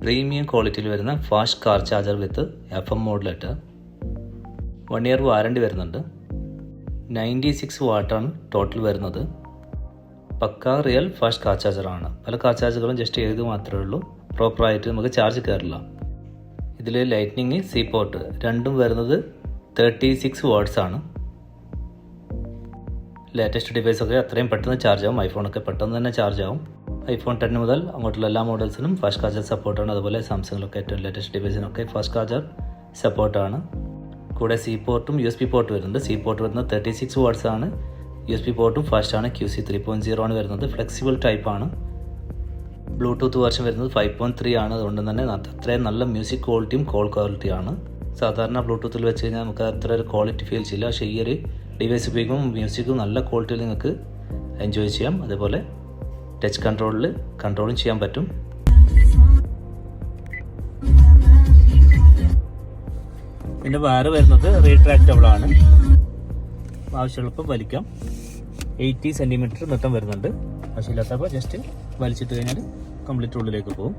Premium ക്വാളിറ്റിയിൽ വരുന്ന fast car charger വിത്ത് FM മോഡലായിട്ട് 1 year warranty വരുന്നുണ്ട്. 96 വാട്ടാണ് ടോട്ടൽ വരുന്നത്. പക്ക റിയൽ ഫാസ്റ്റ് കാർ ചാർജറാണ്. പല കാർ ചാർജറുകളും ജസ്റ്റ് എഴുതി മാത്രമേ ഉള്ളൂ, പ്രോപ്പറായിട്ട് നമുക്ക് ചാർജ് കയറില്ല. ഇതിൽ ലൈറ്റ്നിങ് സി പോർട്ട് രണ്ടും വരുന്നത് 36 വാട്ട്സ് ആണ്. ലേറ്റസ്റ്റ് ഡിവൈസൊക്കെ അത്രയും പെട്ടെന്ന് ചാർജ് ആവും. ഐഫോണൊക്കെ പെട്ടെന്ന് തന്നെ ചാർജ് ആവും. iPhone 10 മുതൽ അങ്ങോട്ടുള്ള എല്ലാ മോഡൽസിനും ഫാസ്റ്റ് ചാർജർ സപ്പോർട്ടാണ്. അതുപോലെ സാംസങ്ങിലൊക്കെ ഏറ്റവും ലേറ്റസ്റ്റ് ഡിവൈസിനൊക്കെ ഫാസ്റ്റ് ചാർജർ സപ്പോർട്ടാണ്. കൂടെ സി പോർട്ടും USB പോർട്ട് വരുന്നുണ്ട്. സി പോർട്ട് വരുന്നത് 36 വാട്ട്സ് ആണ്. USB പോർട്ടും ഫാസ്റ്റ് ആണ്. QC 3.0 ആണ് വരുന്നത്. ഫ്ലെക്സിബിൾ ടൈപ്പാണ്. ബ്ലൂടൂത്ത് വെർഷൻ വരുന്നത് 5.3 ആണ്. അതുകൊണ്ട് തന്നെ അത്രയും നല്ല മ്യൂസിക് ക്വാളിറ്റിയും കോൾ ക്വാളിറ്റിയാണ്. സാധാരണ ബ്ലൂടൂത്തിൽ വെച്ച് കഴിഞ്ഞാൽ നമുക്ക് അത്ര ഒരു ക്വാളിറ്റി ഫീൽ ചെയ്യില്ല. പക്ഷേ ഈ ഒരു ഡിവൈസ് ഉപയോഗിക്കുമ്പോൾ മ്യൂസിക്കും നല്ല ക്വാളിറ്റിയിൽ നിങ്ങൾക്ക് എൻജോയ് ചെയ്യാം. അതേപോലെ ടച്ച് കൺട്രോളും ചെയ്യാൻ പറ്റും. പിന്നെ വയർ വരുന്നത് റീട്രാക്റ്റബിൾ ആണ്. ആവശ്യമുള്ളപ്പോൾ വലിക്കാം. 80 സെൻറ്റിമീറ്റർ നീട്ടം വരുന്നുണ്ട്. ആവശ്യമില്ലാത്തപ്പോൾ ജസ്റ്റ് വലിച്ചിട്ട് കഴിഞ്ഞാൽ കംപ്ലീറ്റ് ഉള്ളിലേക്ക് പോകും.